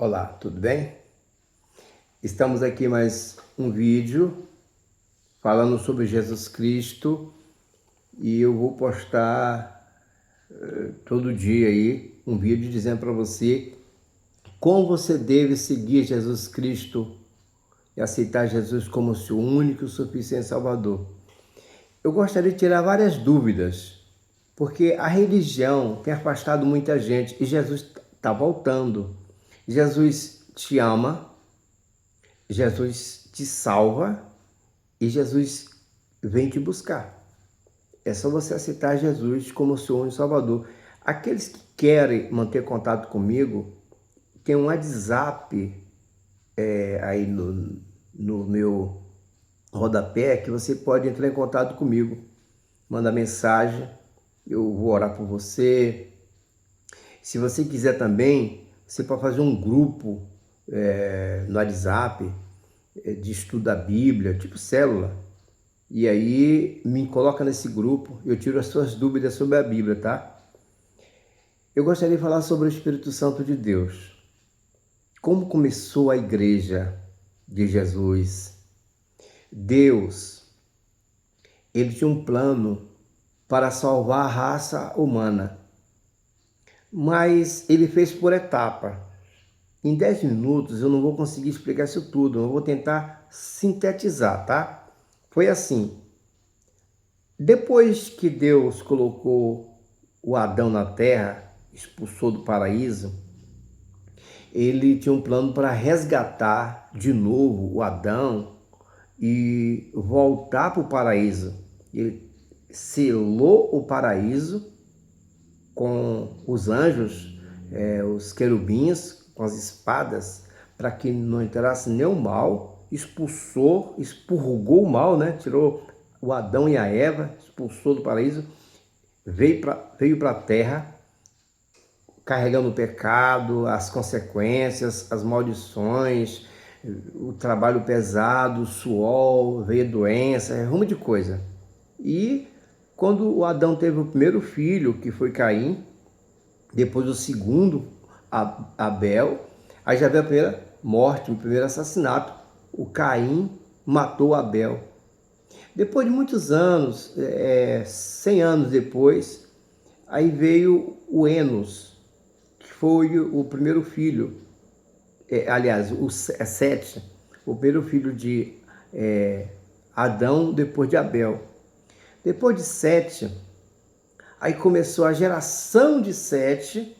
Olá, tudo bem? Estamos aqui mais um vídeo falando sobre Jesus Cristo e eu vou postar todo dia aí um vídeo dizendo para você como você deve seguir Jesus Cristo e aceitar Jesus como seu único e suficiente Salvador. Eu gostaria de tirar várias dúvidas, porque a religião tem afastado muita gente e Jesus está voltando. Jesus te ama, Jesus te salva e Jesus vem te buscar. É só você aceitar Jesus como seu único Salvador. Aqueles que querem manter contato comigo, tem um WhatsApp aí no meu rodapé que você pode entrar em contato comigo. Manda mensagem, eu vou orar por você. Se você quiser também, você pode fazer um grupo no WhatsApp de estudo da Bíblia, tipo célula. E aí me coloca nesse grupo, eu tiro as suas dúvidas sobre a Bíblia, tá? Eu gostaria de falar sobre o Espírito Santo de Deus. Como começou a igreja de Jesus? Deus, ele tinha um plano para salvar a raça humana, mas ele fez por etapa. Em 10 minutos eu não vou conseguir explicar isso tudo, eu vou tentar sintetizar, tá? Foi assim: depois que Deus colocou o Adão na terra, expulsou do paraíso, ele tinha um plano para resgatar de novo o Adão e voltar para o paraíso. Ele selou o paraíso com os anjos, os querubins, com as espadas, para que não entrasse nenhum mal, expurgou o mal, né? Tirou o Adão e a Eva, expulsou do paraíso, veio para a terra, carregando o pecado, as consequências, as maldições, o trabalho pesado, o suor, veio a doença, rumo de coisa. E quando o Adão teve o primeiro filho, que foi Caim, depois o segundo, Abel, aí já veio a primeira morte, o primeiro assassinato. O Caim matou Abel. Depois de muitos anos, 100 anos depois, aí veio o Enos, que foi o primeiro filho, aliás, o Sete, o primeiro filho de Adão depois de Abel. Depois de Sete, aí começou a geração de Sete,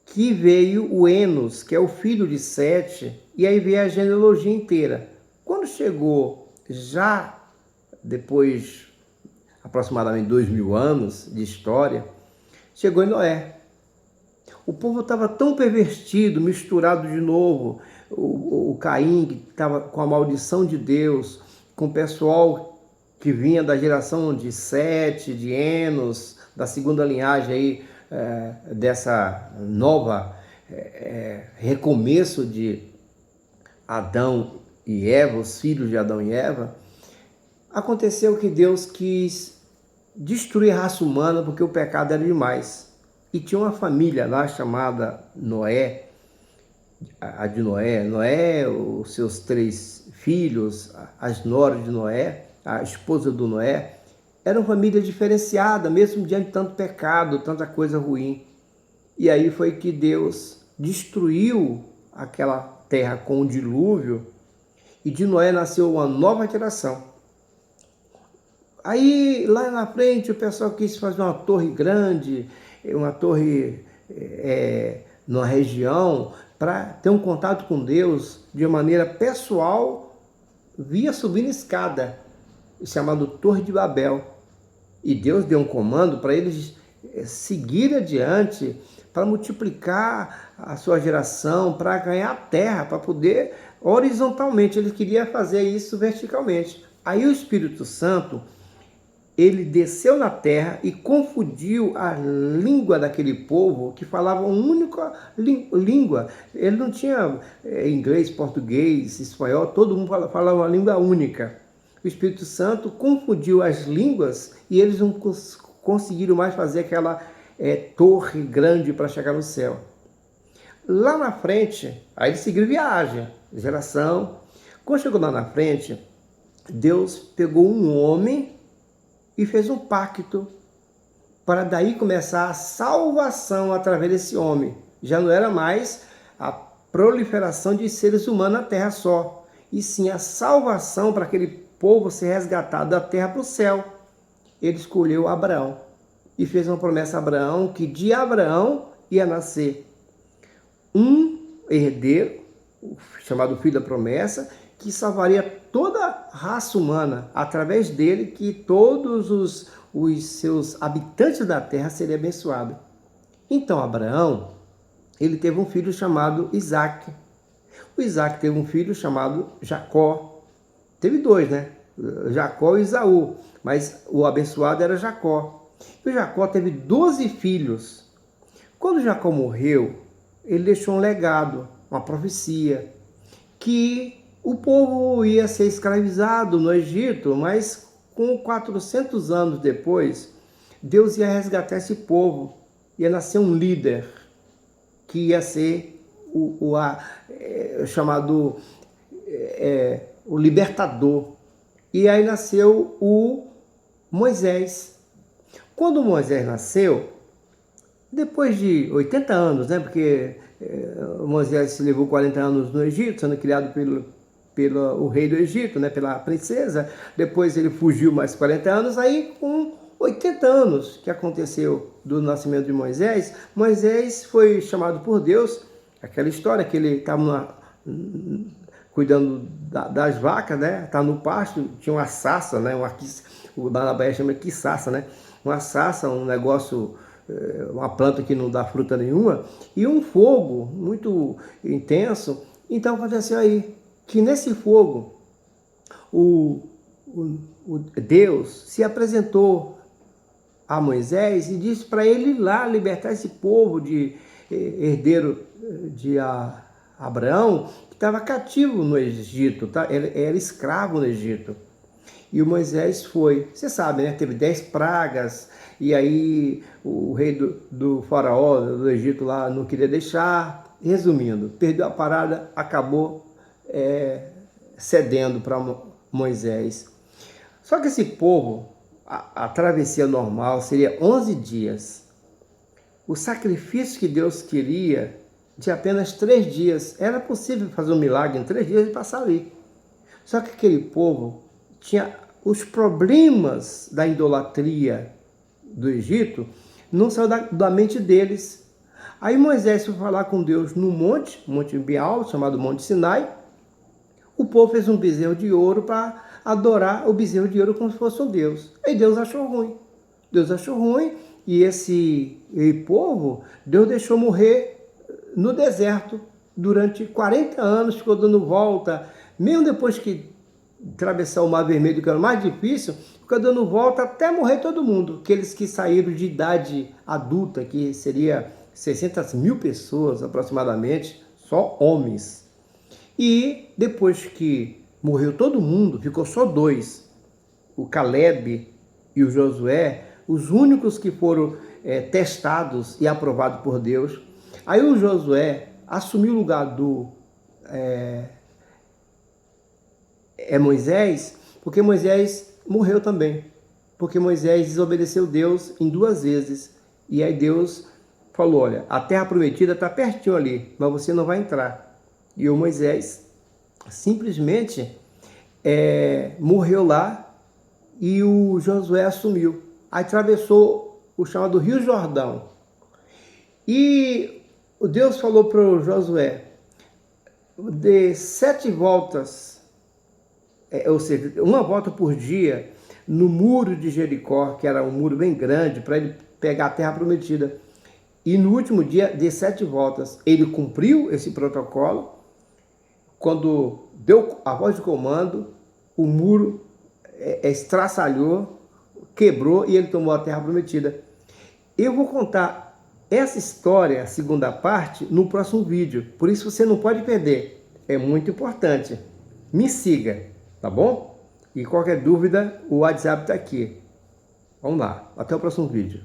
que veio o Enos, que é o filho de Sete, e aí veio a genealogia inteira. Quando chegou já depois aproximadamente 2000 anos de história, chegou em Noé. O povo estava tão pervertido, misturado de novo, o Caim, que estava com a maldição de Deus, com o pessoal que vinha da geração de Sete, de Enos, da segunda linhagem aí, dessa nova recomeço de Adão e Eva, os filhos de Adão e Eva. Aconteceu que Deus quis destruir a raça humana porque o pecado era demais. E tinha uma família lá chamada Noé, a de Noé, os seus 3 filhos, as noras de Noé, a esposa do Noé, era uma família diferenciada, mesmo diante de tanto pecado, tanta coisa ruim. E aí foi que Deus destruiu aquela terra com o dilúvio, e de Noé nasceu uma nova geração. Aí, lá na frente, o pessoal quis fazer uma torre grande, uma torre numa região, para ter um contato com Deus de maneira pessoal, via subindo escada, chamado Torre de Babel. E Deus deu um comando para eles seguir adiante, para multiplicar a sua geração, para ganhar terra, para poder horizontalmente. Ele queria fazer isso verticalmente. Aí o Espírito Santo, ele desceu na terra e confundiu a língua daquele povo que falava uma única língua. Ele não tinha inglês, português, espanhol, todo mundo falava uma língua única. O Espírito Santo confundiu as línguas e eles não conseguiram mais fazer aquela torre grande para chegar no céu. Lá na frente, aí ele seguiu viagem, geração. Quando chegou lá na frente, Deus pegou um homem e fez um pacto para daí começar a salvação através desse homem. Já não era mais a proliferação de seres humanos na terra só, e sim a salvação para aquele povo ser resgatado da terra para o céu. Ele escolheu Abraão e fez uma promessa a Abraão que de Abraão ia nascer um herdeiro, chamado filho da promessa, que salvaria toda a raça humana, através dele que todos os seus habitantes da terra seriam abençoados. Então Abraão, ele teve um filho chamado Isaac. O Isaac teve um filho chamado Jacó. Teve dois, né? Jacó e Esaú, mas o abençoado era Jacó. E o Jacó teve 12 filhos. Quando Jacó morreu, ele deixou um legado, uma profecia, que o povo ia ser escravizado no Egito, mas com 400 anos depois, Deus ia resgatar esse povo, ia nascer um líder, que ia ser chamado o libertador. E aí nasceu o Moisés. Quando Moisés nasceu, depois de 80 anos, né? Porque Moisés se levou 40 anos no Egito, sendo criado pelo rei do Egito, né? Pela princesa. Depois ele fugiu mais 40 anos. Aí, com 80 anos que aconteceu do nascimento de Moisés, Moisés foi chamado por Deus. Aquela história que ele estava cuidando das vacas, né? Tá no pasto, tinha uma sarça, né? O da Bahia chama de quiçaça, né? Uma sarça, um negócio, uma planta que não dá fruta nenhuma, e um fogo muito intenso. Então aconteceu aí que nesse fogo o Deus se apresentou a Moisés e disse para ele ir lá libertar esse povo de herdeiro de Abraão, que estava cativo no Egito, tá? Ele era escravo no Egito. E o Moisés foi, você sabe, né? Teve 10 pragas, e aí o rei do faraó, do Egito lá, não queria deixar. Resumindo, perdeu a parada, acabou cedendo para Moisés. Só que esse povo, a travessia normal seria 11 dias. O sacrifício que Deus queria de apenas 3 dias. Era possível fazer um milagre em 3 dias e passar ali. Só que aquele povo tinha os problemas da idolatria do Egito, não saiu da mente deles. Aí Moisés foi falar com Deus no monte bem alto, chamado Monte Sinai. O povo fez um bezerro de ouro para adorar o bezerro de ouro como se fosse um Deus. Aí Deus achou ruim. Deus achou ruim e esse povo, Deus deixou morrer no deserto durante 40 anos, ficou dando volta, mesmo depois que atravessar o Mar Vermelho, que era o mais difícil, ficou dando volta até morrer todo mundo. Aqueles que saíram de idade adulta, que seria 600 mil pessoas aproximadamente, só homens. E depois que morreu todo mundo, ficou só 2, o Caleb e o Josué, os únicos que foram testados e aprovados por Deus. Aí o Josué assumiu o lugar do Moisés, porque Moisés morreu também. Porque Moisés desobedeceu Deus em 2 vezes. E aí Deus falou, olha, a terra prometida está pertinho ali, mas você não vai entrar. E o Moisés simplesmente morreu lá e o Josué assumiu. Aí atravessou o chamado Rio Jordão. E o Deus falou para o Josué, dê 7 voltas, ou seja, 1 volta por dia, no muro de Jericó, que era um muro bem grande, para ele pegar a terra prometida. E no último dia, dê 7 voltas. Ele cumpriu esse protocolo. Quando deu a voz de comando, o muro estraçalhou, quebrou e ele tomou a terra prometida. Eu vou contar essa história, a segunda parte, no próximo vídeo. Por isso você não pode perder. É muito importante. Me siga, tá bom? E qualquer dúvida, o WhatsApp está aqui. Vamos lá. Até o próximo vídeo.